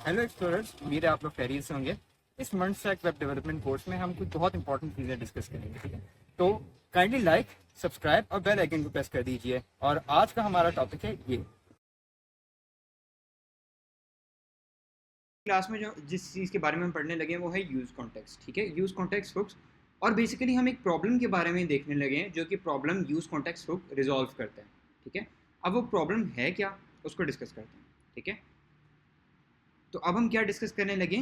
Hello explorers, उम्मीद है आप लोग खैरियत से होंगे। इस month stack web development course में हम कुछ बहुत इंपॉर्टेंट चीज़ें डिस्कस करेंगे, ठीक है। तो काइंडली लाइक, सब्सक्राइब और बेल आइकन को प्रेस कर दीजिए। और आज का हमारा टॉपिक है ये। क्लास में जो जिस चीज़ के बारे में हम पढ़ने लगे हैं वो है यूज़ कॉन्टेक्स्ट, ठीक है। Use context hooks. और बेसिकली हम एक प्रॉब्लम के बारे में देखने लगे हैं जो कि problem use context hook resolve करता है, ठीक है। अब वो प्रॉब्लम है क्या, उसको डिस्कस करते हैं, ठीक है। तो अब हम क्या डिस्कस करने लगे,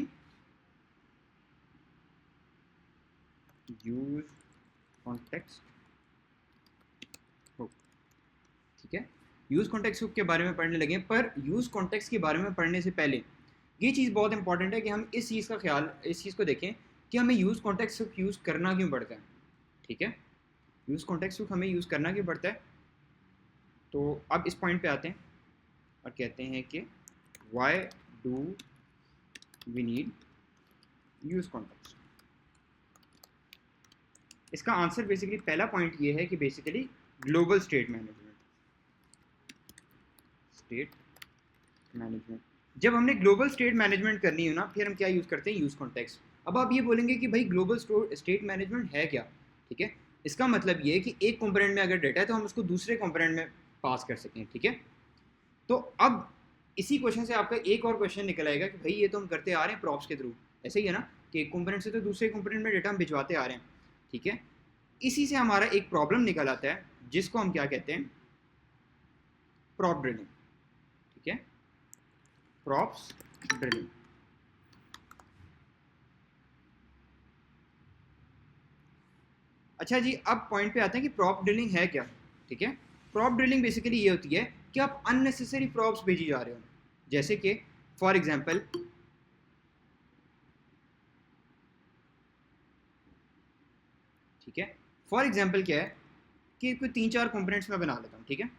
यूज़ कॉन्टेक्स्ट हुक, ठीक है। यूज़ कॉन्टेक्स्ट हुक के बारे में पढ़ने लगे, पर यूज़ कॉन्टेक्स्ट के बारे में पढ़ने से पहले ये चीज़ बहुत इंपॉर्टेंट है कि हम इस चीज़ का ख्याल, इस चीज़ को देखें कि हमें यूज़ कॉन्टेक्स्ट हुक यूज़ करना क्यों पड़ता है, ठीक है। यूज़ कॉन्टेक्स्ट हुक हमें यूज़ करना क्यों पड़ता है। तो अब इस पॉइंट पे आते हैं और कहते हैं कि why do we need use context. इसका आंसर बेसिकली पहला पॉइंट ये है कि basically global state management, state management. जब हमने ग्लोबल स्टेट मैनेजमेंट करनी हो ना, फिर हम क्या यूज़ करते हैं, यूज़ कॉन्टेक्स्ट। अब आप ये बोलेंगे कि भाई ग्लोबल स्टेट मैनेजमेंट है क्या, ठीक है। इसका मतलब ये है कि एक कंपोनेंट में अगर डेटा है तो हम उसको दूसरे कंपोनेंट में पास कर सकें, ठीक है। तो अब इसी क्वेश्चन से आपका एक और क्वेश्चन निकल आएगा कि भाई ये तो हम करते आ रहे हैं प्रॉप्स के थ्रू, ऐसे ही है ना, कि एक कंपोनेंट से तो दूसरे कंपोनेंट में डेटा हम भिजवाते आ रहे हैं, ठीक है। इसी से हमारा एक प्रॉब्लम निकल आता है जिसको हम क्या कहते हैं, प्रॉप ड्रिलिंग, ठीक है। Props drilling. अच्छा जी, अब पॉइंट पे आते हैं कि प्रॉप ड्रिलिंग है क्या, ठीक है। प्रॉप ड्रिलिंग बेसिकली ये होती है कि आप अननेसेसरी प्रॉप्स भेजी जा रहे हो, जैसे कि फॉर एग्जांपल, ठीक है। फॉर एग्जांपल क्या है कि कोई 3-4 कंपोनेंट्स में बना लेता हूँ, ठीक है।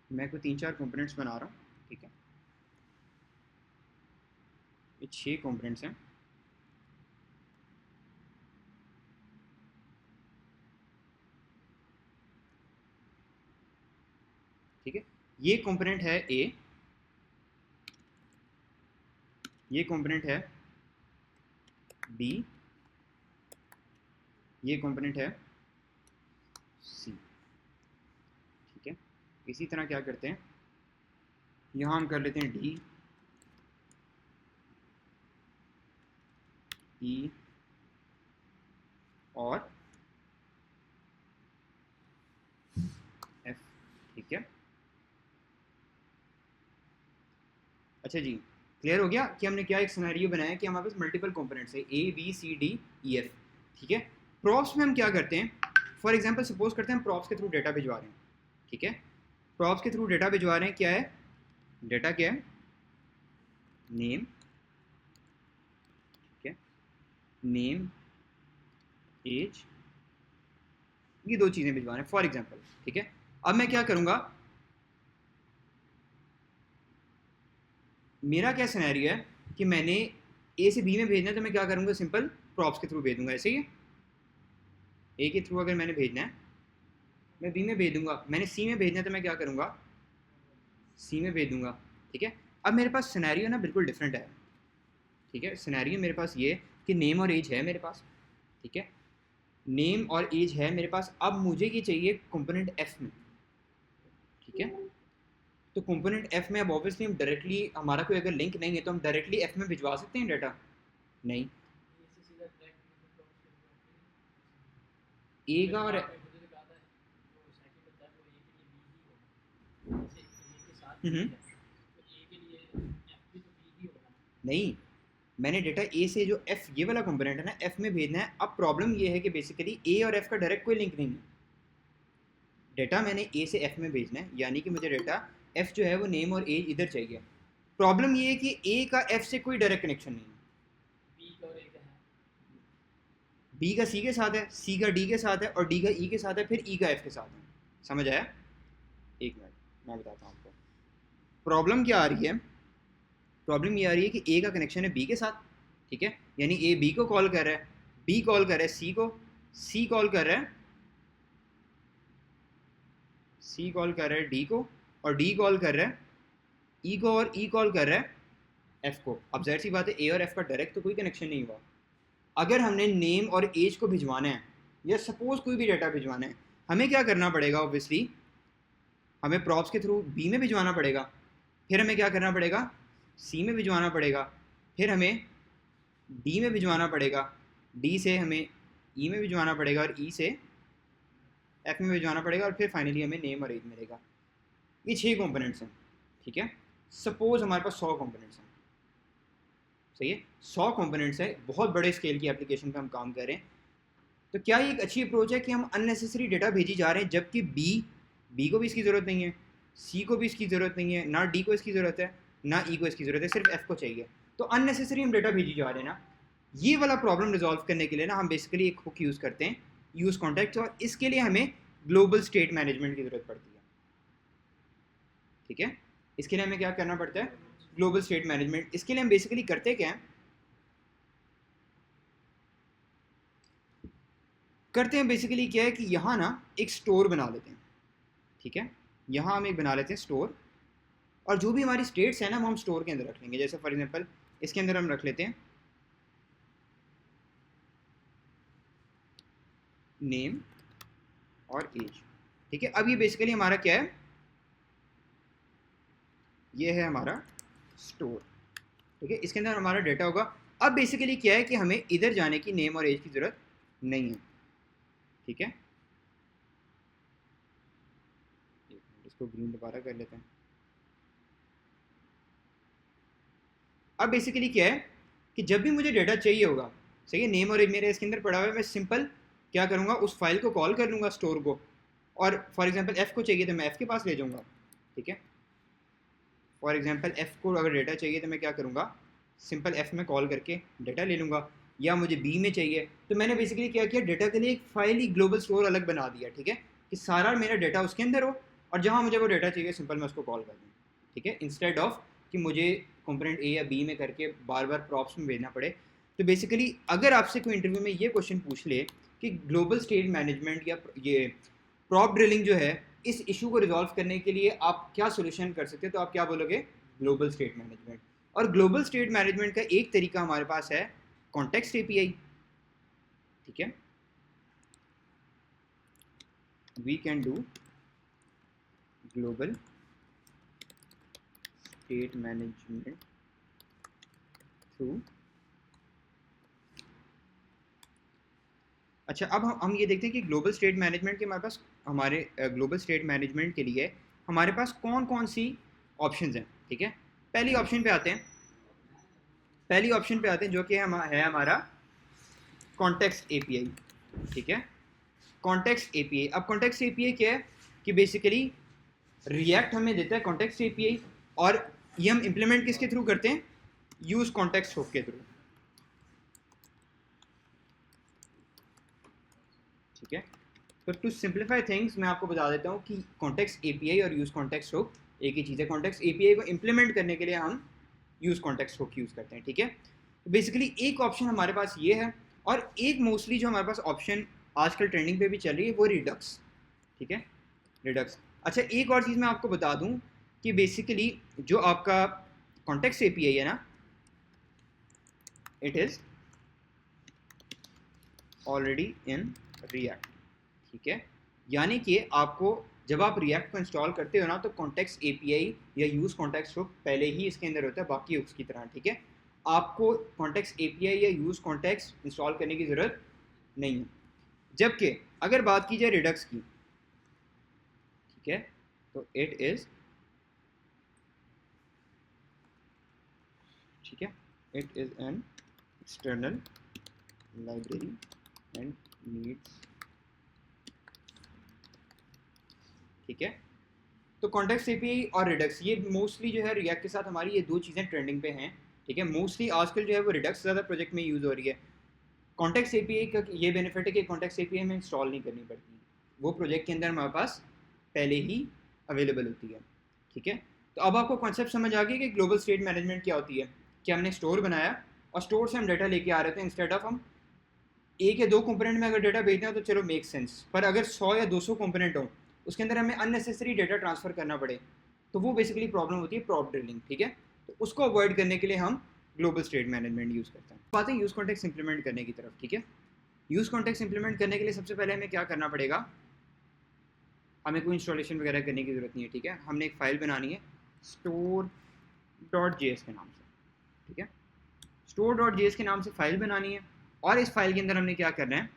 मैं कोई 3-4 कंपोनेंट्स बना रहा हूँ, ठीक है। ये 6 कंपोनेंट्स हैं, ठीक है। ये कंपोनेंट है ए, ये कंपोनेंट है बी, ये कंपोनेंट है सी, ठीक है। इसी तरह क्या करते हैं, यहाँ हम कर लेते हैं डी, ई और एफ, ठीक है। अच्छा जी, क्लियर हो गया कि हमने क्या एक सिनेरियो बनाया कि हमारे पास मल्टीपल कंपोनेंट्स है A B C D E F, ठीक है। प्रॉप्स में हम क्या करते हैं, फॉर एग्जांपल सपोज करते हैं हम प्रॉप्स के थ्रू डेटा भिजवा रहे हैं, ठीक है। प्रॉप्स के थ्रू डेटा भिजवा रहे हैं, क्या है डेटा, क्या है नेम, ठीक है। नेम, एज, ये दो चीज़ें भिजवा रहे हैं फॉर एग्जांपल, ठीक है। अब मैं क्या करूँगा, मेरा क्या सिनेरियो है कि मैंने ए से बी में भेजना है, तो मैं क्या करूँगा, सिंपल प्रॉप्स के थ्रू भेज दूंगा, ऐसे ही है। ए के थ्रू अगर मैंने भेजना है, मैं बी में भेज दूंगा। मैंने सी में भेजना है तो मैं क्या करूँगा, सी में भेज दूंगा, ठीक है। अब मेरे पास सिनेरियो ना बिल्कुल डिफरेंट है, ठीक है। सिनेरियो मेरे पास ये कि नेम और एज है मेरे पास, ठीक है। नेम और एज है मेरे पास। अब मुझे ये चाहिए कंपोनेंट एफ में, ठीक है। तो कंपोनेंट एफ में अब ऑब्वियसली हम डायरेक्टली, हमारा कोई अगर लिंक नहीं है तो हम डायरेक्टली एफ में भिजवा सकते हैं डेटा, नहीं। ए का और हम्म, नहीं, मैंने डेटा ए से जो एफ ये वाला कंपोनेंट है ना, एफ में भेजना है। अब प्रॉब्लम ये है कि बेसिकली ए और एफ का डायरेक्ट कोई लिंक नहीं है। डेटा मैंने ए से एफ में भेजना है, यानी कि मुझे डेटा एफ जो है वो नेम और एज इधर चाहिए। प्रॉब्लम ये है कि ए का एफ से कोई डायरेक्ट कनेक्शन नहीं है, बी का सी के साथ है, सी का डी के साथ है और डी का ई के साथ है, फिर ई का एफ के साथ है। समझ आया। एक मिनट मैं बताता हूँ आपको प्रॉब्लम क्या आ रही है। प्रॉब्लम ये आ रही है कि ए का कनेक्शन है बी के साथ, ठीक है। यानी ए बी को कॉल कर रहा है, बी कॉल कर रहा है सी को, सी कॉल कर रहा है सी कॉल कर रहा है डी को, और डी कॉल कर रहा है ई को, और ई कॉल कर रहा है एफ को। अब जाहिर सी बात है ए और एफ का डायरेक्ट तो कोई कनेक्शन नहीं हुआ। अगर हमने नेम और एज को भिजवाना है, या सपोज कोई भी डाटा भिजवाना है, हमें क्या करना पड़ेगा? ऑब्वियसली हमें प्रॉप्स के थ्रू बी में भिजवाना पड़ेगा, फिर हमें क्या करना पड़ेगा? सी में भिजवाना पड़ेगा, फिर हमें डी में भिजवाना पड़ेगा, डी से हमें ई में भिजवाना पड़ेगा, और ई से एफ में भिजवाना पड़ेगा, और फिर फाइनली हमें नेम और एज मिलेगा। ये 6 कंपोनेंट्स हैं, ठीक है। सपोज हमारे पास 100 कंपोनेंट्स हैं, सही है, 100 कंपोनेंट्स है, बहुत बड़े स्केल की एप्लीकेशन पे हम काम कर रहे हैं। तो क्या ये एक अच्छी अप्रोच है कि हम अननेसेसरी डेटा भेजी जा रहे हैं, जबकि बी को भी इसकी ज़रूरत नहीं है, सी को भी इसकी ज़रूरत नहीं है, ना डी को इसकी ज़रूरत है, ना ई को इसकी ज़रूरत है, सिर्फ एफ को चाहिए। तो अननेसेसरी हम डेटा भेजी जा रहे हैं ना। ये वाला प्रॉब्लम रिजॉल्व करने के लिए ना हम बेसिकली एक हुक यूज़ करते हैं, यूज़ कॉन्टैक्ट, और इसके लिए हमें ग्लोबल स्टेट मैनेजमेंट की ज़रूरत पड़ती है, ठीक है। इसके लिए हमें क्या करना पड़ता है? Global state management. इसके लिए हम बेसिकली करते क्या हैं? करते हैं बेसिकली क्या है कि यहाँ ना एक स्टोर बना लेते हैं, ठीक है। यहाँ हम एक बना लेते हैं स्टोर, और जो भी हमारी स्टेट्स हैं ना वो हम स्टोर के अंदर रख लेंगे। जैसे फॉर एग्जांपल इसके अंदर हम रख लेते हैं नेम और एज, ठीक है। अब ये बेसिकली हमारा क्या है? ये है हमारा स्टोर, ठीक है। इसके अंदर हमारा डेटा होगा। अब बेसिकली क्या है कि हमें इधर जाने की नेम और एज की ज़रूरत नहीं है, ठीक है। इसको ग्रीन दोबारा कर लेते हैं। अब बेसिकली क्या है कि जब भी मुझे डेटा चाहिए होगा, सही है, नेम और एज मेरे इसके अंदर पड़ा हुआ है, मैं सिंपल क्या करूँगा? उस फाइल को कॉल कर लूँगा, स्टोर को, और फॉर एग्जांपल एफ़ को चाहिए तो मैं एफ़ के पास ले जाऊँगा, ठीक है। फॉर एग्जांपल एफ़ को अगर डेटा चाहिए तो मैं क्या करूँगा? सिंपल एफ़ में कॉल करके डेटा ले लूँगा। या मुझे बी में चाहिए तो मैंने बेसिकली क्या किया? डेटा के लिए एक फाइल ही ग्लोबल स्टोर अलग बना दिया, ठीक है, कि सारा मेरा डेटा उसके अंदर हो, और जहाँ मुझे वो डेटा चाहिए सिंपल मैं उसको कॉल कर दूँ, ठीक है, इंस्टेड ऑफ कि मुझे कंपोनेंट ए या बी में करके बार बार प्रॉप्स में भेजना पड़े। तो बेसिकली अगर आपसे कोई इंटरव्यू में ये क्वेश्चन पूछ ले कि ग्लोबल स्टेट मैनेजमेंट या ये प्रॉप ड्रिलिंग जो है, इस इशू को रिजॉल्व करने के लिए आप क्या सोल्यूशन कर सकते हैं, तो आप क्या बोलोगे? Global state management. और ग्लोबल स्टेट मैनेजमेंट का एक तरीका हमारे पास है कॉन्टेक्स्ट एपीआई, ठीक है। We can do global state management through. अच्छा, अब हम ये देखते हैं कि ग्लोबल स्टेट मैनेजमेंट के हमारे पास, हमारे ग्लोबल स्टेट मैनेजमेंट के लिए हमारे पास कौन कौन सी ऑप्शंस हैं, ठीक है। पहली ऑप्शन पे आते हैं, जो कि है हमारा कॉन्टेक्स्ट एपीआई, ठीक है। कॉन्टेक्स्ट एपीआई, अब कॉन्टेक्स्ट एपीआई क्या है कि बेसिकली रिएक्ट हमें देता है कॉन्टेक्स्ट एपीआई, और ये हम इम्प्लीमेंट किसके थ्रू करते हैं? यूज कॉन्टेक्स्ट हुक के थ्रू, ठीक है। तो टू सिंप्लीफाई थिंग्स मैं आपको बता देता हूँ कि कॉन्टेक्स्ट एपीआई और यूज कॉन्टेक्स्ट हुक एक ही चीज़ है। कॉन्टेक्स्ट एपीआई को इम्प्लीमेंट करने के लिए हम यूज कॉन्टेक्स्ट हुक यूज़ करते हैं, ठीक है। तो बेसिकली एक ऑप्शन हमारे पास ये है, और एक मोस्टली जो हमारे पास ऑप्शन आजकल ट्रेंडिंग पे भी चल रही है वो रिडक्स, ठीक है, रिडक्स। अच्छा, एक और चीज़ मैं आपको बता दूं कि बेसिकली जो आपका कॉन्टेक्स्ट एपीआई है ना, it is already in React, ठीक है। यानी कि आपको जब आप रिएक्ट को इंस्टॉल करते हो ना, तो कॉन्टेक्स्ट एपीआई या यूज़ कॉन्टेक्स्ट हुक पहले ही इसके अंदर होता है बाकी हुक्स की तरह, ठीक है। आपको कॉन्टेक्स्ट एपीआई या यूज़ कॉन्टेक्स्ट इंस्टॉल करने की ज़रूरत नहीं है। जबकि अगर बात की जाए रिडक्स की, ठीक है, तो इट इज़, ठीक है, it is an external library and needs, ठीक है। तो कॉन्टेक्स्ट एपीआई और रिडक्स, ये मोस्टली जो है रिएक्ट के साथ हमारी ये दो चीज़ें ट्रेंडिंग पे हैं, ठीक है। मोस्टली आजकल जो है वो रिडक्स ज़्यादा प्रोजेक्ट में यूज़ हो रही है। कॉन्टेक्स्ट एपीआई का ये बेनिफिट है कि कॉन्टेक्स्ट एपीआई में इंस्टॉल नहीं करनी पड़ती, वो प्रोजेक्ट के अंदर हमारे पास पहले ही अवेलेबल होती है, ठीक है। तो अब आपको कॉन्सेप्ट समझ आ गया कि ग्लोबल स्टेट मैनेजमेंट क्या होती है, कि हमने स्टोर बनाया और स्टोर से हम डाटा लेके आ रहे थे, इंस्टेड ऑफ हम एक या दो कंपोनेंट में अगर डाटा भेजते हैं तो चलो मेक सेंस, पर अगर 100 या 200 कंपोनेंट हो उसके अंदर हमें अननेसेसरी डेटा ट्रांसफ़र करना पड़े, तो वो बेसिकली प्रॉब्लम होती है प्रॉप ड्रिलिंग, ठीक है। तो उसको अवॉइड करने के लिए हम ग्लोबल स्टेट मैनेजमेंट यूज़ करते हैं। बात है यूज़ कॉन्टेक्स्ट इंप्लीमेंट करने की तरफ, ठीक है। यूज़ कॉन्टेक्स्ट इंप्लीमेंट करने के लिए सबसे पहले हमें क्या करना पड़ेगा, हमें कोई इंस्टॉलेशन वगैरह करने की ज़रूरत नहीं है, ठीक है। हमने एक फ़ाइल बनानी है store.js के नाम से, ठीक है। store.js के नाम से फ़ाइल बनानी है, और इस फाइल के अंदर हमने क्या करना है,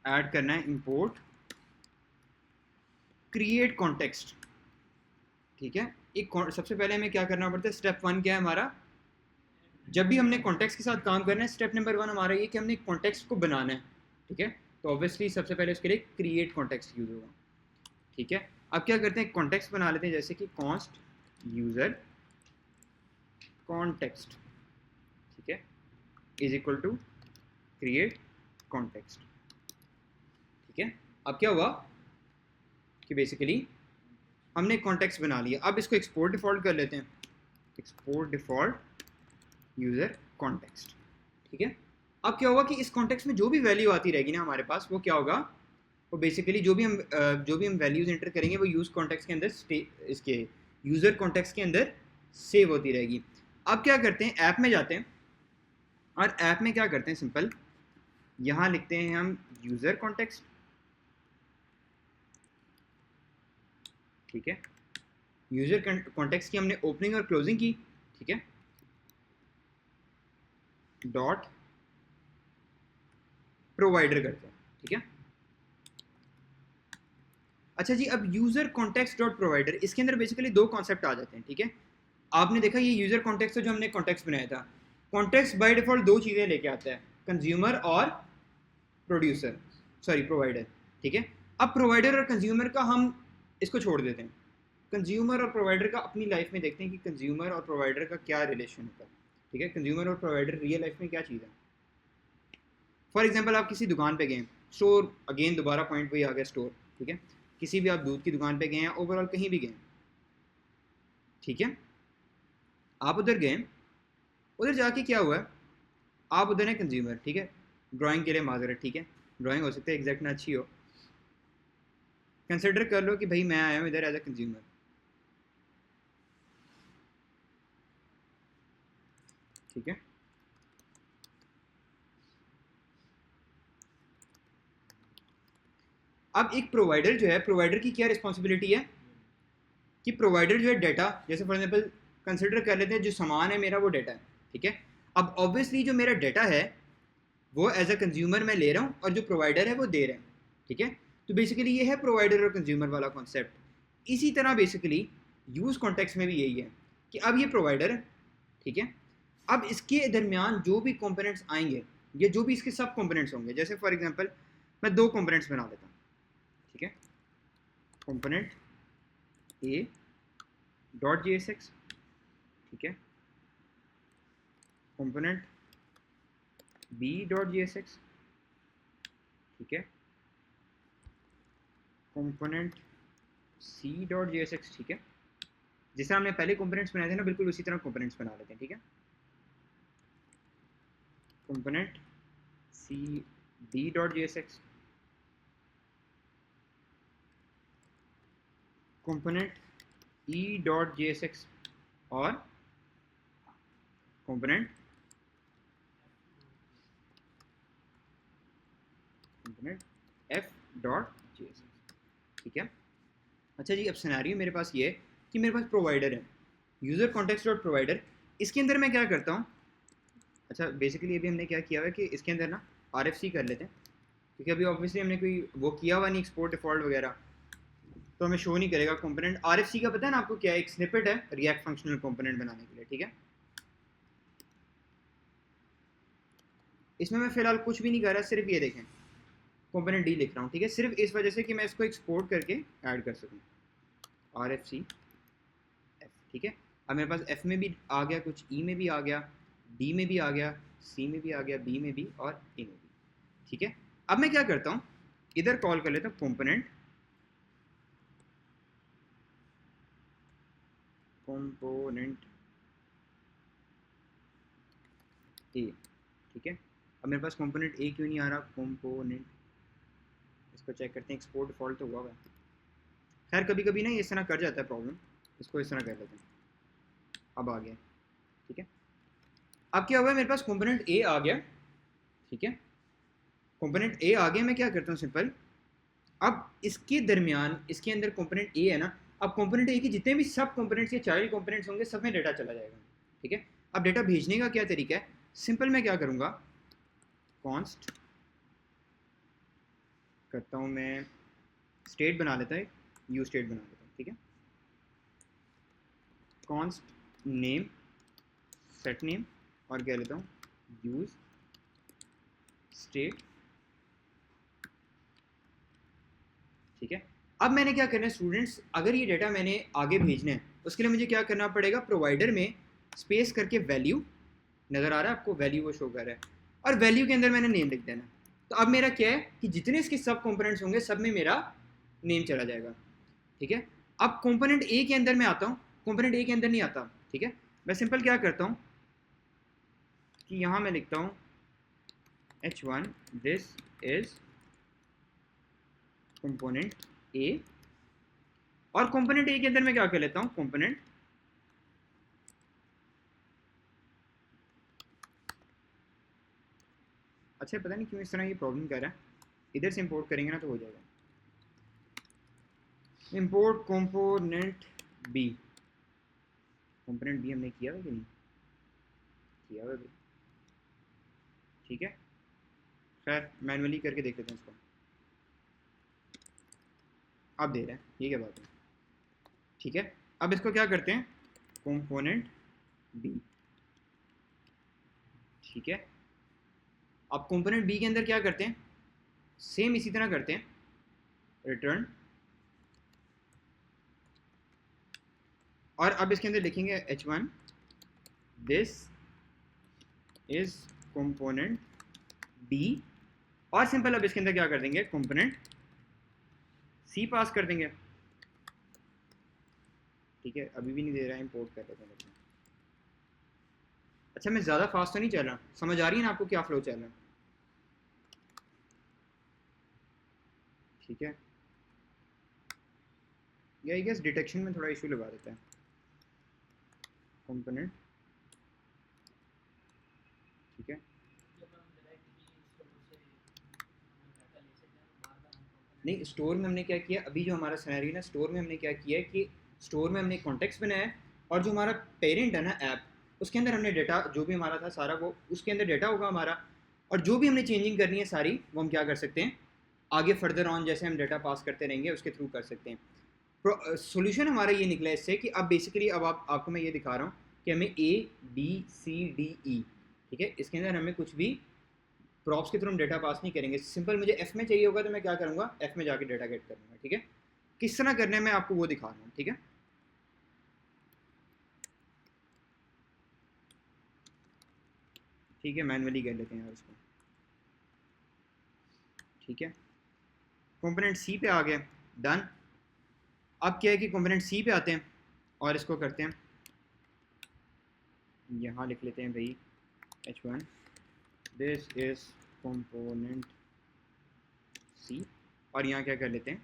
ऐड करना है इंपोर्ट क्रिएट कॉन्टेक्स्ट, ठीक है। सबसे पहले हमें क्या करना पड़ता है, स्टेप 1 क्या है हमारा, जब भी हमने कॉन्टेक्स्ट के साथ काम करना है, स्टेप नंबर 1 हमारा ये कि हमने कॉन्टेक्स्ट को बनाना है, ठीक है। तो ऑब्वियसली सबसे पहले उसके लिए क्रिएट कॉन्टेक्स्ट यूज़ होगा, ठीक है। अब क्या करते हैं, कॉन्टेक्स्ट बना लेते हैं, जैसे कि कॉन्स्ट यूज़र कॉन्टेक्स्ट, ठीक है, is equal to create context, ठीक है। अब क्या हुआ कि बेसिकली हमने कॉन्टेक्स्ट बना लिया। अब इसको एक्सपोर्ट डिफ़ॉल्ट कर लेते हैं, एक्सपोर्ट डिफ़ॉल्ट यूज़र कॉन्टेक्स्ट, ठीक है। अब क्या होगा कि इस कॉन्टेक्स्ट में जो भी वैल्यू आती रहेगी ना हमारे पास, वो क्या होगा, वो बेसिकली जो भी हम वैल्यूज़ एंटर करेंगे वो यूज़ कॉन्टेक्स्ट के अंदर इसके यूज़र कॉन्टेक्स्ट के अंदर सेव होती रहेगी। अब क्या करते हैं, ऐप में जाते हैं, और ऐप में क्या करते हैं, सिंपल यहाँ लिखते हैं हम यूज़र कॉन्टेक्स्ट, ठीक है। यूज़र कॉन्टेक्स्ट की हमने ओपनिंग और क्लोजिंग की, ठीक है, डॉट प्रोवाइडर करते हैं, ठीक है। अच्छा जी, अब यूज़र कॉन्टेक्स्ट डॉट प्रोवाइडर, इसके अंदर बेसिकली दो कॉन्सेप्ट आ जाते हैं, ठीक है। आपने देखा ये यूज़र कॉन्टेक्स्ट जो हमने कॉन्टेक्स्ट बनाया था, कॉन्टेक्स्ट बाय डिफ़ॉल्ट दो चीज़ें लेके आता है, कंज्यूमर और प्रोड्यूसर, सॉरी प्रोवाइडर, ठीक है। अब प्रोवाइडर और कंज्यूमर का हम इसको छोड़ देते हैं, कंज्यूमर और प्रोवाइडर का अपनी लाइफ में देखते हैं कि कंज्यूमर और प्रोवाइडर का क्या रिलेशन होता है, ठीक है। कंज्यूमर और प्रोवाइडर रियल लाइफ में क्या चीज़ है। फॉर एग्जांपल आप किसी दुकान पे गए, स्टोर, अगेन दोबारा पॉइंट वही आ गया, स्टोर, ठीक है। किसी भी आप दूध की दुकान पे गए हैं, ओवरऑल कहीं भी गए, ठीक है। आप उधर गए, उधर जाके क्या हुआ है, आप उधर हैं कंज्यूमर, ठीक है। ड्राइंग के लिए माजरत, ठीक है, ड्राइंग हो सकता है एग्जैक्ट ना अच्छी हो, कंसिडर कर लो कि भाई मैं आया हूँ इधर एज अ कंज्यूमर, ठीक है। अब एक प्रोवाइडर जो है, प्रोवाइडर की क्या रिस्पॉन्सिबिलिटी है कि प्रोवाइडर जो है डाटा, जैसे फॉर एग्जांपल कंसिडर कर लेते हैं जो सामान है मेरा वो डाटा है, ठीक है। अब ऑब्वियसली जो मेरा डाटा है वो एज अ कंज्यूमर मैं ले रहा हूँ, और जो प्रोवाइडर है वो दे रहे हैं, ठीक है। तो बेसिकली ये है प्रोवाइडर और कंज्यूमर वाला कॉन्सेप्ट। इसी तरह बेसिकली यूज़ कॉन्टेक्स्ट में भी यही है कि अब ये प्रोवाइडर है, ठीक है। अब इसके दरमियान जो भी कंपोनेंट्स आएंगे, या जो भी इसके सब कंपोनेंट्स होंगे, जैसे फॉर एग्जांपल मैं दो कंपोनेंट्स बना लेता हूँ, ठीक है, component A dot ji S X, ठीक है, कंपोनेंट बी डॉट जी एस एक्स, ठीक है, कंपोनेंट सी डॉट जी एस एक्स, ठीक है। जिस तरह हमने पहले कंपोनेंट्स बनाए थे ना, बिल्कुल उसी तरह कंपोनेंट्स बना लेते हैं, ठीक है। कंपोनेंट सी डी डॉट जी S X, component E dot जी एस एक्स, और कंपोनेंट एफ डॉट जी एस एक्स, ठीक है। अच्छा जी, अब सिनेरियो मेरे पास ये है कि मेरे पास प्रोवाइडर है, यूज़र कॉन्टेक्स्ट डॉट प्रोवाइडर, इसके अंदर मैं क्या करता हूँ। अच्छा बेसिकली अभी हमने क्या किया हुआ है कि इसके अंदर ना आर एफ सी कर लेते हैं, क्योंकि अभी ऑब्वियसली हमने कोई वो किया हुआ नहीं एक्सपोर्ट डिफॉल्ट वगैरह, तो हमें शो नहीं करेगा कंपोनेंट। आर एफ सी का पता है ना आपको क्या है, एक स्निपेट है रिएक्ट फंक्शनल कंपोनेंट बनाने के लिए, ठीक है। इसमें मैं फिलहाल कुछ भी नहीं कर रहा, सिर्फ ये देखें कंपोनेंट डी लिख रहा हूँ, ठीक है, सिर्फ इस वजह से कि मैं इसको एक्सपोर्ट करके ऐड कर सकूँ, आर एफ सी एफ, ठीक है। अब मेरे पास एफ में भी आ गया कुछ, ई में भी आ गया, डी में भी आ गया, सी में भी आ गया, बी में भी और ए में भी, ठीक है। अब मैं क्या करता हूँ, इधर कॉल कर लेता हूँ कंपोनेंट ए, ठीक है। अब मेरे पास कंपोनेंट ए क्यों नहीं आ रहा, कंपोनेंट, इसको चेक करते हैं, एक्सपोर्ट डिफ़ॉल्ट तो हुआ है। खैर कभी कभी ना ये इस तरह कर जाता है प्रॉब्लम, इसको इस तरह कर लेते हैं। अब आ गया, ठीक है। अब क्या हुआ है, मेरे पास कंपोनेंट ए आ गया, ठीक है। कंपोनेंट ए आ गया, मैं क्या करता हूँ सिंपल, अब इसके दरमियान इसके अंदर कंपोनेंट ए है ना, अब कंपोनेंट ए के जितने भी सब कंपोनेंट्स या चाइल्ड कंपोनेंट्स होंगे सब में डेटा चला जाएगा, ठीक है। अब डेटा भेजने का क्या तरीका है, सिंपल मैं क्या करूँगा, कॉन्स्ट करता हूँ मैं, स्टेट बना लेता है, यू स्टेट बना लेता हूँ, ठीक है। कॉन्स्ट नेम सेट नेम और क्या लेता हूँ, यूज स्टेट, ठीक है। अब मैंने क्या करना है स्टूडेंट्स, अगर ये डेटा मैंने आगे भेजना है उसके लिए मुझे क्या करना पड़ेगा, प्रोवाइडर में स्पेस करके वैल्यू, नज़र आ रहा है आपको, वैल्यू वो शो कर रहा है, और वैल्यू के अंदर मैंने नेम लिख देना। तो अब मेरा क्या है कि जितने इसके सब कंपोनेंट्स होंगे सब में मेरा नेम चला जाएगा, ठीक है। अब कंपोनेंट ए के अंदर मैं आता हूँ, कंपोनेंट ए के अंदर नहीं आता, ठीक है। मैं सिंपल क्या करता हूँ कि यहाँ मैं लिखता हूँ h1 दिस इज कंपोनेंट ए, और कंपोनेंट ए के अंदर मैं क्या कर लेता हूँ, कंपोनेंट अच्छा पता नहीं क्यों इस तरह ये प्रॉब्लम कर रहा है, इधर से इंपोर्ट करेंगे ना तो हो जाएगा। Import component B, component B हमने किया है कि नहीं किया है, ठीक है। खैर मैनुअली करके देख लेते हैं इसको, आप दे रहे हैं, ये क्या बात है, ठीक है। अब इसको क्या करते हैं, कंपोनेंट बी, ठीक है। अब कंपोनेंट बी के अंदर क्या करते हैं, सेम इसी तरह करते हैं, रिटर्न, और अब इसके अंदर लिखेंगे h1 this is component B, और सिंपल अब इसके अंदर क्या कर देंगे, कंपोनेंट सी पास कर देंगे, ठीक है। अभी भी नहीं दे रहा है, इंपोर्ट कर लेते हैं। अच्छा मैं ज़्यादा फास्ट तो नहीं चल रहा, समझ आ रही है ना आपको क्या फ्लो चल रहा है, ठीक है। या आई गेस डिटेक्शन में थोड़ा इशू लगा देता है, कंपोनेंट, ठीक है। नहीं स्टोर में हमने क्या किया, अभी जो हमारा सिनेरियो ना, स्टोर में हमने क्या किया है कि स्टोर में हमने कॉन्टेक्स्ट बनाया है, और जो हमारा पेरेंट है ना ऐप, उसके अंदर हमने डेटा जो भी हमारा था सारा वो उसके अंदर डेटा होगा हमारा, और जो भी हमने चेंजिंग करनी है सारी वो हम क्या कर सकते हैं आगे फर्दर ऑन, जैसे हम डेटा पास करते रहेंगे उसके थ्रू कर सकते हैं। सोल्यूशन हमारा ये निकला है इससे कि अब बेसिकली अब आपको मैं ये दिखा रहा हूँ कि हमें ए बी सी डी ई, ठीक है, इसके अंदर हमें कुछ भी प्रॉप्स के थ्रू हम डेटा पास नहीं करेंगे, सिंपल मुझे एफ में चाहिए होगा तो मैं क्या करूँगा, एफ में जाके डेटा गेट करूँगा, ठीक है। किस तरह करने में आपको वो दिखा रहा हूँ, ठीक है। ठीक है मैनुअली कर लेते हैं इसको, ठीक है। कंपोनेंट सी पे आ गए, डन। अब क्या है कि कंपोनेंट सी पे आते हैं और इसको करते हैं, यहाँ लिख लेते हैं भाई h1 this is component C, और यहाँ क्या कर लेते हैं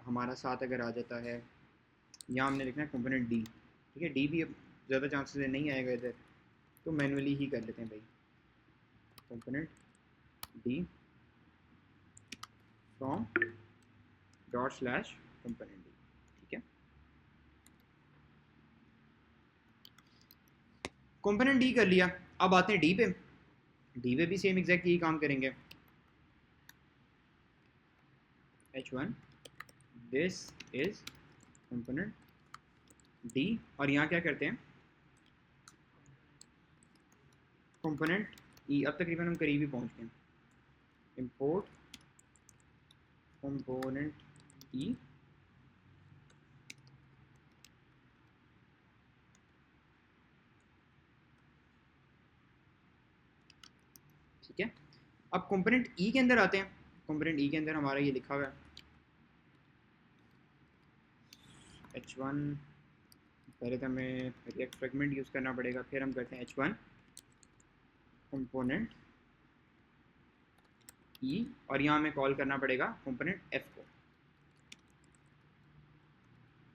हमारा साथ अगर आ जाता है, यहाँ हमने लिखना है कंपोनेंट डी, ठीक है। डी भी अब ज़्यादा चांसेस नहीं आएगा इधर, तो मैनुअली ही कर लेते हैं भाई, component D from dot slash component D, ठीक है। कंपोनेंट डी कर लिया, अब आते हैं डी पे, डी पे भी सेम एग्जैक्ट यही काम करेंगे, h1 this is component D, और यहाँ क्या करते हैं कंपोनेंट ई, अब तकरीबन हम करीब ही पहुँच गए, इंपोर्ट कंपोनेंट ई, ठीक है। अब कंपोनेंट ई के अंदर आते हैं, कंपोनेंट ई के अंदर हमारा ये लिखा हुआ है h1, पहले तो हमें रिएक्ट फ्रेगमेंट यूज़ करना पड़ेगा, फिर हम करते हैं h1 कंपोनेंट ई, और यहाँ हमें कॉल करना पड़ेगा कंपोनेंट एफ को,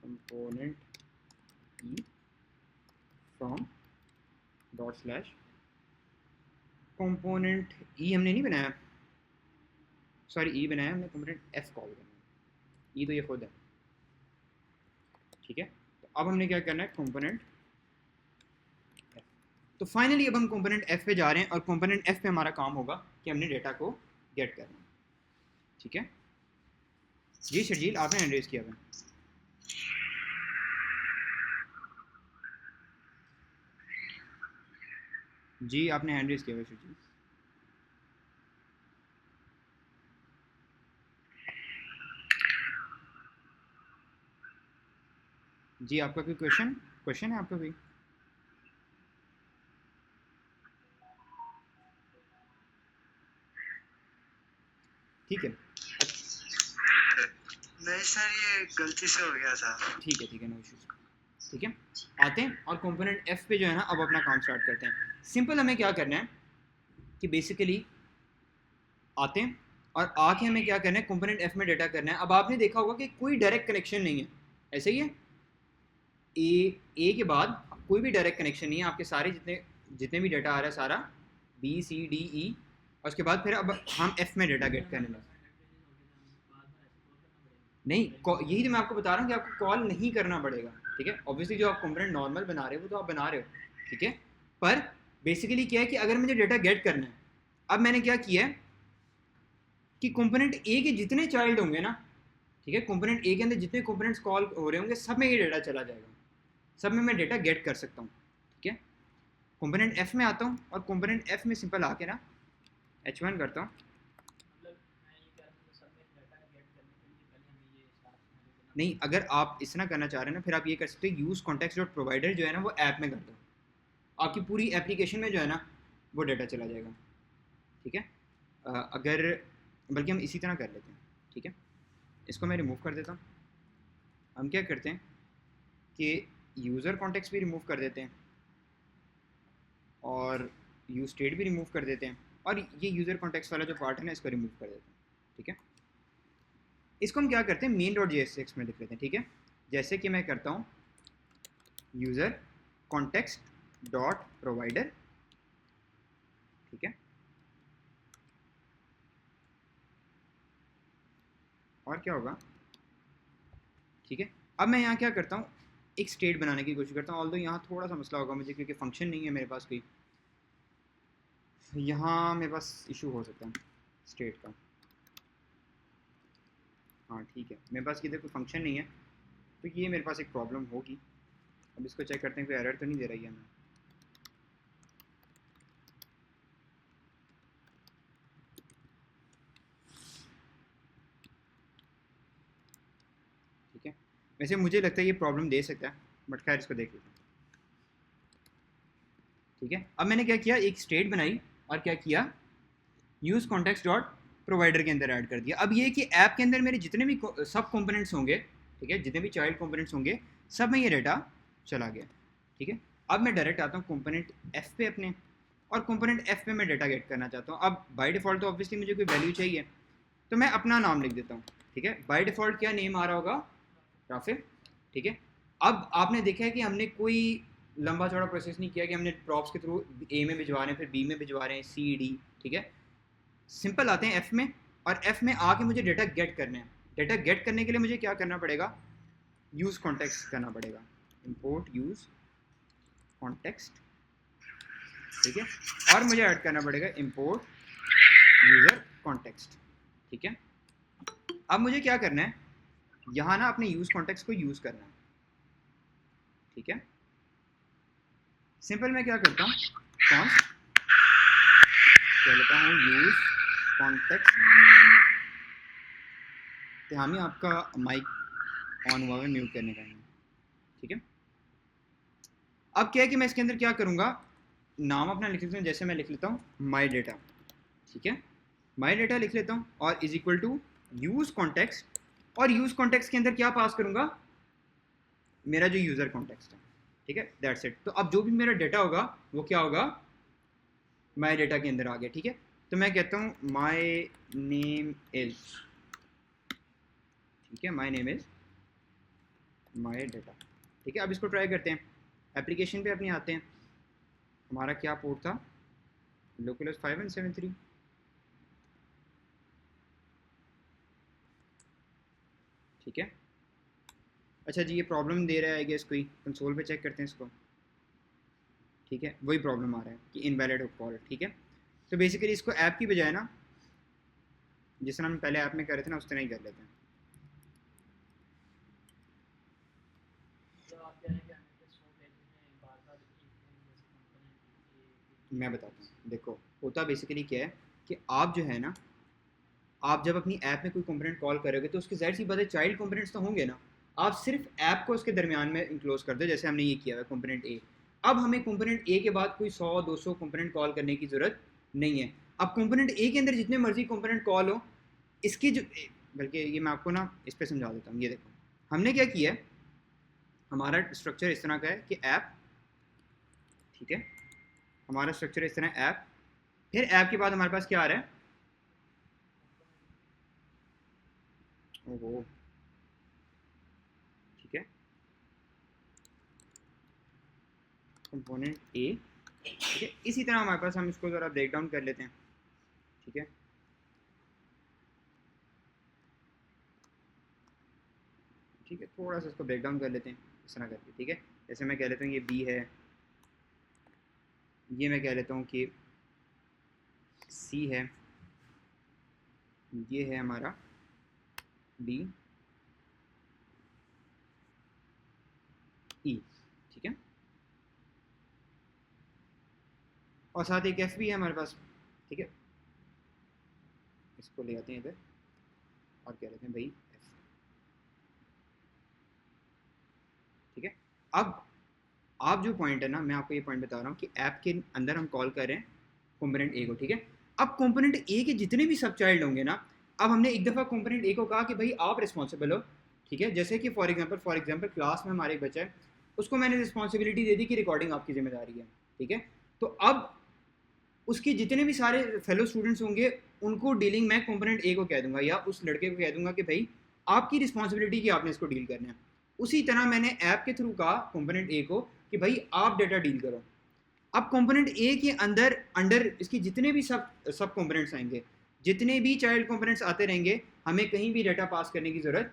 component E from dot slash component E हमने नहीं बनाया, सॉरी ई बनाया हमने, कंपोनेंट एफ कॉल करना है, ई तो ये खुद है, ठीक है। तो अब हमने क्या करना है, कंपोनेंट एफ। तो फाइनली अब हम कंपोनेंट एफ पे जा रहे हैं, और कंपोनेंट एफ पे हमारा काम होगा कि हमने डेटा को गेट करना है, ठीक है। जी शर्जील, आपने हैंड रेज किया हुआ है। जी आपने हैंड रेज किया हुआ है शर्जील। जी आपका कोई क्वेश्चन है आपका कोई? ठीक है, नहीं सर, ये गलती से हो गया था। ठीक है, नो इश्यूज, ठीक है। आते हैं और कंपोनेंट एफ पे जो है ना अब अपना काम स्टार्ट करते हैं। सिंपल हमें क्या करना है कि बेसिकली आते हैं और आके हमें क्या करना है, कंपोनेंट एफ में डेटा करना है। अब आपने देखा होगा कि कोई डायरेक्ट कनेक्शन नहीं है, ऐसे ही है, ए के बाद कोई भी डायरेक्ट कनेक्शन नहीं है, आपके सारे जितने भी डाटा आ रहा है सारा बी सी डी ई, और उसके बाद फिर अब हम एफ में डाटा गेट करने लगे। नहीं, यही तो मैं आपको बता रहा हूँ कि आपको कॉल नहीं करना पड़ेगा, ठीक है। ऑब्वियसली जो आप कंपोनेंट नॉर्मल बना रहे हो वो तो आप बना रहे हो, ठीक है। पर बेसिकली क्या है कि अगर मुझे डाटा गेट करना है, अब मैंने क्या किया है कि कंपोनेंट ए के जितने चाइल्ड होंगे ना, ठीक है, कंपोनेंट ए के अंदर जितने कंपोनेंट्स कॉल हो रहे होंगे सब में ये डाटा चला जाएगा, सब में मैं डेटा गेट कर सकता हूँ, ठीक है। कंपोनेंट एफ में आता हूँ और कंपोनेंट एफ में सिंपल आके ना H1 करता हूँ। नहीं, अगर आप इस तरह करना चाह रहे हैं ना, फिर आप ये कर सकते हो, यूज़ कॉन्टेक्स्ट डॉट प्रोवाइडर जो है ना वो ऐप में कर दो, आपकी पूरी एप्लीकेशन में जो है ना वो डाटा चला जाएगा, ठीक है। अगर बल्कि हम इसी तरह कर लेते हैं, ठीक है। इसको मैं रिमूव कर देता हूँ। हम क्या करते हैं कि यूज़र कॉन्टेक्स्ट भी रिमूव कर देते हैं और यूज स्टेट भी रिमूव कर देते हैं, और ये यूज़र कॉन्टेक्स्ट वाला जो पार्ट है ना इसको रिमूव कर देते हैं, ठीक है। इसको हम क्या करते हैं, मेन डॉट JSX में लिख लेते हैं, ठीक है। जैसे कि मैं करता हूँ यूज़र कॉन्टेक्स्ट डॉट प्रोवाइडर, ठीक है, और क्या होगा, ठीक है। अब मैं यहाँ क्या करता हूँ, एक स्टेट बनाने की कोशिश करता हूँ, ऑल्दो यहाँ थोड़ा सा मसला होगा मुझे क्योंकि फंक्शन नहीं है मेरे पास कोई, यहाँ मेरे पास इशू हो सकता है स्टेट का। हाँ ठीक है, मेरे पास किधर कोई फंक्शन नहीं है तो ये मेरे पास एक प्रॉब्लम होगी। अब इसको चेक करते हैं कोई एरर तो नहीं दे रही है हमें। ठीक है, वैसे मुझे लगता है ये प्रॉब्लम दे सकता है, बट खैर इसको देख लेते हैं, ठीक है। अब मैंने क्या किया, एक स्टेट बनाई और क्या किया, यूज़ कॉन्टेक्स्ट डॉट प्रोवाइडर के अंदर ऐड कर दिया। अब ये कि ऐप के अंदर मेरे जितने भी सब कंपोनेंट्स होंगे, ठीक है, जितने भी चाइल्ड कंपोनेंट्स होंगे सब में ये डाटा चला गया, ठीक है। अब मैं डायरेक्ट आता हूँ कंपोनेंट एफ पे अपने, और कंपोनेंट एफ पे मैं डाटा गेट करना चाहता हूँ। अब बाय डिफ़ॉल्ट तो ऑब्वियसली मुझे कोई वैल्यू चाहिए, तो मैं अपना नाम लिख देता हूँ, ठीक है। बाय डिफ़ॉल्ट क्या नेम आ रहा होगा, राफिल, ठीक है। अब आपने देखा है कि हमने कोई लंबा चौड़ा प्रोसेस नहीं किया कि हमने प्रॉप्स के थ्रू ए में भिजवा रहे हैं, फिर बी में भिजवा रहे हैं, सी डी, ठीक है। सिंपल आते हैं एफ में, और एफ में आके मुझे डेटा गेट करना है। डेटा गेट करने के लिए मुझे क्या करना पड़ेगा, यूज़ कॉन्टेक्स्ट करना पड़ेगा, इंपोर्ट यूज़ कॉन्टेक्स्ट, ठीक है, और मुझे ऐड करना पड़ेगा इंपोर्ट यूज़र कॉन्टेक्स्ट, ठीक है। अब मुझे क्या करना है, यहाँ ना अपने यूज़ कॉन्टेक्स्ट को यूज़ करना है, ठीक है। सिंपल मैं क्या करता हूँ, कॉन्स्ट क्या लेता हूँ, यूज़ कॉन्टेक्स्ट, तो हमें आपका माइक ऑन हुआ है, म्यूट करने का है, ठीक है। अब क्या है कि मैं इसके अंदर क्या करूँगा, नाम अपना लिख लेता हूँ, जैसे मैं लिख लेता हूँ माई डेटा, ठीक है, माई डेटा लिख लेता हूँ, और is equal to use context, और यूज़ कॉन्टेक्स्ट के अंदर क्या पास करूँगा, मेरा जो यूज़र कॉन्टेक्स्ट है, ठीक है, दैट्स इट। तो अब जो भी मेरा डेटा होगा वो क्या होगा, माई डेटा के अंदर आ गया, ठीक है। तो तो मैं कहता हूँ माय नेम इज़, ठीक है, my name is my data, ठीक है। अब इसको ट्राई करते हैं, एप्लीकेशन पे अपने आते हैं, हमारा क्या पोर्ट था, लोकल 5173, ठीक है। अच्छा जी, ये प्रॉब्लम दे रहा है आई गेस, कोई कंसोल पे चेक करते हैं इसको, ठीक है, वही प्रॉब्लम आ रहा है कि इनवैलिड हो कॉल, ठीक है। तो बेसिकली इसको ऐप की बजाय ना, जिस तरह हम पहले ऐप में कर रहे थे ना, उस तरह ही कर लेते हैं। मैं बताता हूँ, देखो होता बेसिकली क्या है कि आप जो है ना, आप जब अपनी ऐप में कोई कंपोनेंट कॉल करोगे तो उसके ज़ाहिर सी बात है चाइल्ड कंपोनेंट्स तो होंगे ना, आप सिर्फ ऐप को उसके दरमियान में इंक्लोज कर दो, जैसे हमने ये किया है कंपोनेंट ए। अब हमें कंपोनेंट ए के बाद कोई 100-200 कंपोनेंट कॉल करने की ज़रूरत नहीं है। अब कंपोनेंट ए के अंदर जितने मर्जी कंपोनेंट कॉल हो, इसकी जो, बल्कि ये मैं आपको ना इस पर समझा देता हूँ। ये देखो हमने क्या किया है, हमारा स्ट्रक्चर इस तरह का है कि ऐप, ठीक है, हमारा स्ट्रक्चर इस तरह ऐप, फिर ऐप के बाद हमारे पास क्या आ रहा है, ओहो, ठीक है, कंपोनेंट ए, ठीक है। इसी तरह हमारे पास, हम इसको ज़रा ब्रेक डाउन कर लेते हैं, ठीक है। ठीक है, थोड़ा सा इसको ब्रेक डाउन कर लेते हैं इस तरह करके, ठीक है। जैसे मैं कह लेता हूँ ये बी है, ये मैं कह लेता हूँ कि सी है, ये है हमारा डी ई, ठीक है, और साथ एक एफ भी है हमारे पास, ठीक है। इसको ले आते हैं इधर और कह लेते हैं भाई एफ, ठीक है। अब आप जो पॉइंट है ना, मैं आपको ये पॉइंट बता रहा हूँ कि ऐप के अंदर हम कॉल कर रहे हैं कंपोनेंट ए को, ठीक है। अब कंपोनेंट ए के जितने भी सब चाइल्ड होंगे ना, अब हमने एक दफ़ा कंपोनेंट ए को कहा कि भाई आप रिस्पॉन्सिबल हो, ठीक है। जैसे कि फॉर एग्जांपल क्लास में हमारे एक बच्चा है, उसको मैंने रिस्पॉन्सिबिलिटी दे दी कि रिकॉर्डिंग आपकी जिम्मेदारी है, ठीक है। तो अब उसके जितने भी सारे फेलो स्टूडेंट्स होंगे, उनको डीलिंग मैं कंपोनेंट ए को कह दूंगा, या उस लड़के को कह दूंगा कि भाई आपकी रिस्पॉन्सिबिलिटी की आपने इसको डील करना है। उसी तरह मैंने ऐप के थ्रू कहा कंपोनेंट ए को कि भाई आप डेटा डील करो। अब कंपोनेंट ए के अंदर अंडर इसकी जितने भी सब कंपोनेंट्स आएंगे, जितने भी चाइल्ड कंपोनेंट्स आते रहेंगे, हमें कहीं भी डेटा पास करने की ज़रूरत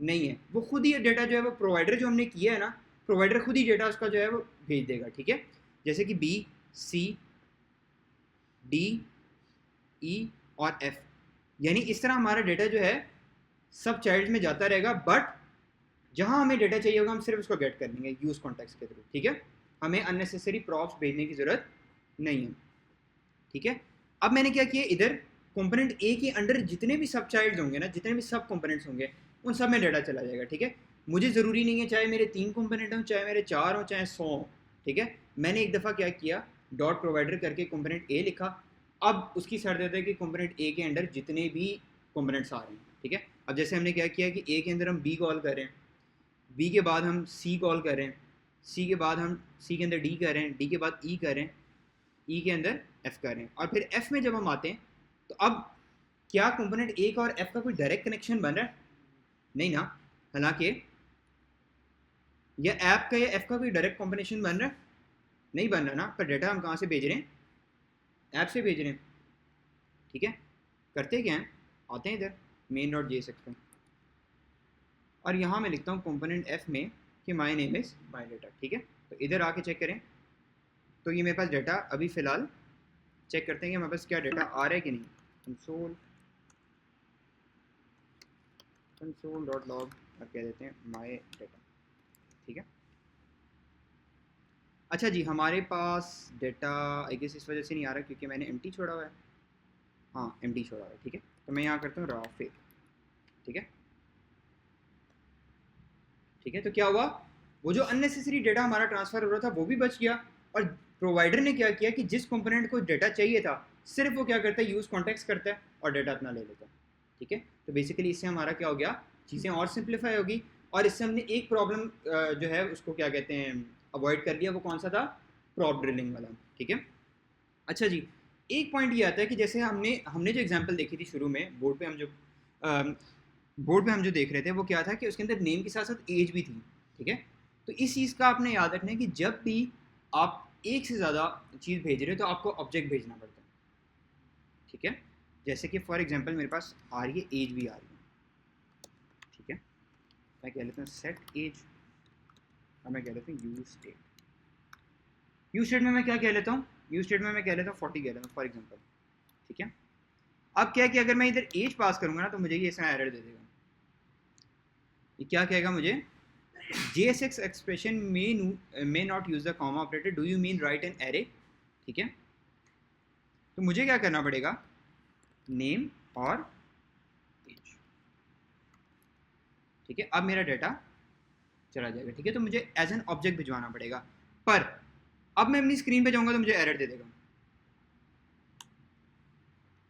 नहीं है। वो खुद ही डेटा जो है, वो प्रोवाइडर जो हमने किया है ना, प्रोवाइडर खुद ही डेटा उसका जो है वो भेज देगा, ठीक है। जैसे कि बी, सी, डी, ई और एफ, यानी इस तरह हमारा डेटा जो है सब चाइल्ड में जाता रहेगा, बट जहां हमें डेटा चाहिए होगा हम सिर्फ उसको गेट कर लेंगे यूज कॉन्टेक्स्ट के थ्रू, ठीक है। हमें अननेसेसरी प्रॉप्स भेजने की जरूरत नहीं है, ठीक है। अब मैंने क्या किया, इधर कंपोनेंट ए के अंडर जितने भी सब चाइल्ड होंगे ना, जितने भी सब कंपोनेंट्स होंगे, उन सब में डेटा चला जाएगा, ठीक है। मुझे ज़रूरी नहीं है चाहे मेरे 3 कंपोनेंट हों, चाहे मेरे 4 हों, चाहे 100 हों, ठीक है। मैंने एक दफ़ा क्या किया, डॉट प्रोवाइडर करके कंपोनेंट ए लिखा, अब उसकी शर्त देता है कि कंपोनेंट ए के अंडर जितने भी कंपोनेंट्स आ रहे हैं, ठीक है। अब जैसे हमने क्या किया कि ए के अंदर हम बी कॉल कर रहे हैं, बी के बाद हम सी कॉल कर रहे हैं, सी के बाद हम सी के अंदर डी कर रहे हैं, डी के बाद ई कर रहे हैं, ई के अंदर एफ कर रहे हैं, और फिर एफ में जब हम आते हैं तो अब क्या कंपोनेंट ए का और एफ का कोई डायरेक्ट कनेक्शन बन रहा है? नहीं ना। हालांकि या ऐप का या एफ का कोई डायरेक्ट कॉम्बिनेशन बन रहा है? नहीं बन रहा ना। पर डेटा हम कहाँ से भेज रहे हैं? ऐप से भेज रहे हैं, ठीक है। करते क्या हैं, आते हैं इधर मेन डॉट जे सेक्शन, और यहाँ मैं लिखता हूँ कंपोनेंट एफ में कि my name is my data, ठीक है। तो इधर आके चेक करें, तो ये मेरे पास डेटा अभी फ़िलहाल चेक करते हैं कि हमारे पास क्या डेटा आ रहा है कि नहीं। कंसोल डॉट लॉग और कह देते हैं माय डेटा, ठीक है। अच्छा जी, हमारे पास डेटा आई गेस इस वजह से नहीं आ रहा क्योंकि मैंने एम्प्टी छोड़ा हुआ है, हाँ एम्प्टी छोड़ा हुआ है, ठीक है। तो मैं यहाँ करता हूँ राफिक, ठीक है, ठीक है। तो क्या हुआ, वो जो अननेसेसरी डेटा हमारा ट्रांसफ़र हो रहा था वो भी बच गया, और प्रोवाइडर ने क्या किया कि जिस कंपोनेंट को डेटा चाहिए था सिर्फ वो क्या करता है, यूज़ कॉन्टेक्स्ट करता है और डेटा अपना ले लेता है, ठीक है। तो बेसिकली इससे हमारा क्या हो गया, चीज़ें और सिंप्लीफाई होगी, और इससे हमने एक प्रॉब्लम जो है उसको क्या कहते हैं अवॉइड कर लिया। वो कौन सा था, प्रॉप ड्रिलिंग वाला, ठीक है। अच्छा जी, एक पॉइंट ये आता है कि जैसे हमने जो एग्जांपल देखी थी शुरू में बोर्ड पे हम जो देख रहे थे वो क्या था कि उसके अंदर नेम के साथ साथ एज भी थी, ठीक है। तो इस चीज़ का आपने याद रखना है कि जब भी आप एक से ज़्यादा चीज़ भेज रहे हो तो आपको ऑब्जेक्ट भेजना पड़ता है, ठीक है। जैसे कि फॉर एग्जांपल मेरे पास आ रही है एज भी आ रही है, ठीक है। मैं कह लेता हूँ सेट एज और मैं कह लेता हूँ यूज स्टेट। यूज स्टेट में मैं क्या कह लेता हूँ, यूज स्टेट में मैं कह लेता हूँ 40 कह लेता हूँ फॉर एग्जांपल, ठीक है। अब क्या है कि अगर मैं इधर एज पास करूंगा ना तो मुझे ये इसमें एरर दे देगा। ये क्या कहेगा मुझे, JSX expression may not use the comma operator, do you mean right an array, ठीक है। तो मुझे क्या करना पड़ेगा, नेम और एज, ठीक है। अब मेरा डाटा चला जाएगा, ठीक है। तो मुझे एज एन ऑब्जेक्ट भिजवाना पड़ेगा, पर अब मैं अपनी स्क्रीन पे जाऊंगा तो मुझे एरर दे देगा,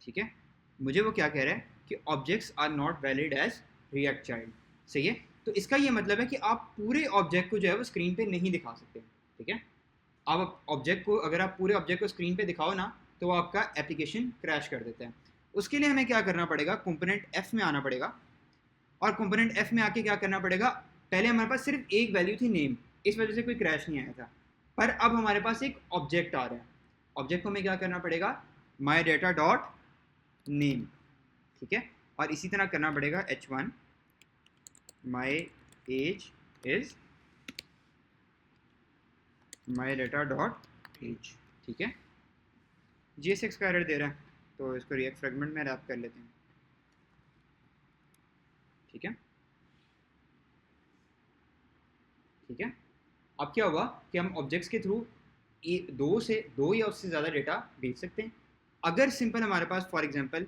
ठीक है। मुझे वो क्या कह रहा है कि objects are not valid as React child, सही है। तो इसका ये मतलब है कि आप पूरे ऑब्जेक्ट को जो है वो स्क्रीन पे नहीं दिखा सकते, ठीक है। आप ऑब्जेक्ट को, अगर आप पूरे ऑब्जेक्ट को स्क्रीन पे दिखाओ ना तो वो आपका एप्लीकेशन क्रैश कर देता है। उसके लिए हमें क्या करना पड़ेगा, कंपोनेंट एफ में आना पड़ेगा, और कंपोनेंट एफ में आके क्या करना पड़ेगा, पहले हमारे पास सिर्फ एक वैल्यू थी नेम, इस वजह से कोई क्रैश नहीं आया था, पर अब हमारे पास एक ऑब्जेक्ट आ रहा है। ऑब्जेक्ट को हमें क्या करना पड़ेगा, माई डेटा डॉट नेम, ठीक है। और इसी तरह करना पड़ेगा h1 my age is my data dot age, ठीक है। JSX का एरर दे रहा है तो इसको रिएक्ट फ्रेगमेंट में रैप कर लेते हैं, ठीक है। ठीक है, अब क्या होगा कि हम ऑब्जेक्ट्स के थ्रू दो या उससे ज़्यादा डेटा भेज सकते हैं। अगर सिंपल हमारे पास फॉर एग्जांपल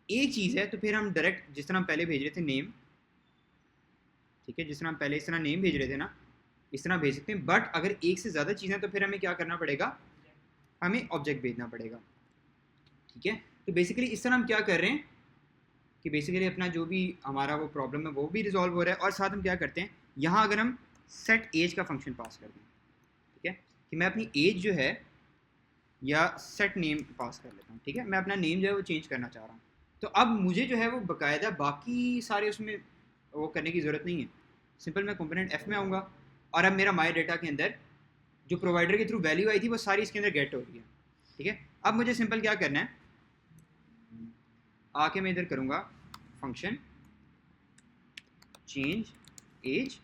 एक चीज़ है तो फिर हम डायरेक्ट जिस तरह हम पहले भेज रहे थे नेम, ठीक है, जिस तरह हम पहले इस तरह नेम भेज रहे थे ना, इस तरह भेज सकते हैं। बट अगर एक से ज़्यादा चीज़ें हैं तो फिर हमें क्या करना पड़ेगा, हमें ऑब्जेक्ट भेजना पड़ेगा, ठीक है। तो बेसिकली इस तरह हम क्या कर रहे हैं कि बेसिकली अपना जो भी हमारा वो प्रॉब्लम है वो भी रिजॉल्व हो रहा है, और साथ हम क्या करते हैं, यहाँ अगर हम सेट एज का फंक्शन पास कर दें, ठीक है, कि मैं अपनी एज जो है या सेट नेम पास कर लेता हूँ, ठीक है। मैं अपना नेम जो है वो चेंज करना चाह रहा हूँ, तो अब मुझे जो है वो बाकायदा बाकी सारे उसमें वो करने की ज़रूरत नहीं है। सिंपल मैं कंपोनेंट एफ में आऊँगा और अब मेरा माई डेटा के अंदर जो प्रोवाइडर के थ्रू वैल्यू आई थी वो सारी इसके अंदर गेट हो रही है, ठीक है। अब मुझे सिंपल क्या करना है, आके मैं इधर करूँगा function change age.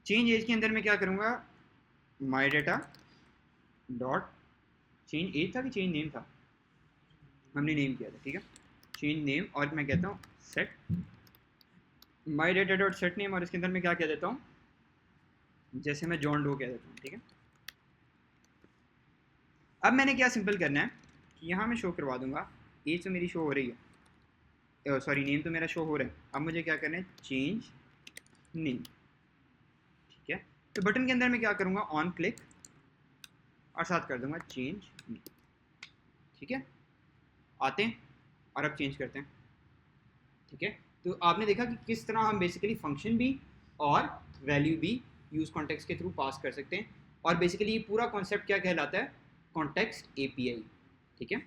Change age के अंदर मैं क्या करूँगा, my data dot change age था कि चेंज नेम था, हमने नेम किया था, ठीक है, चेंज नेम। और मैं कहता हूँ सेट माई डेटा डॉट सेट नेम, और इसके अंदर मैं क्या कह देता हूँ, जैसे मैं जॉन डो कह देता हूँ, ठीक है। अब मैंने क्या सिंपल करना है कि यहाँ मैं शो करवा दूंगा, एज तो मेरी शो हो रही है, सॉरी नेम तो मेरा शो हो रहा है। अब मुझे क्या करना है, चेंज नेम, ठीक है। तो बटन के अंदर मैं क्या करूँगा, ऑन क्लिक और साथ कर दूंगा चेंज नेम, ठीक है। आते हैं और अब चेंज करते हैं, ठीक है। तो आपने देखा कि किस तरह हम बेसिकली फंक्शन भी और वैल्यू भी यूज़ कॉन्टेक्स्ट के थ्रू पास कर सकते हैं, और बेसिकली ये पूरा कॉन्सेप्ट क्या कहलाता है, कॉन्टेक्स्ट API, ठीक है।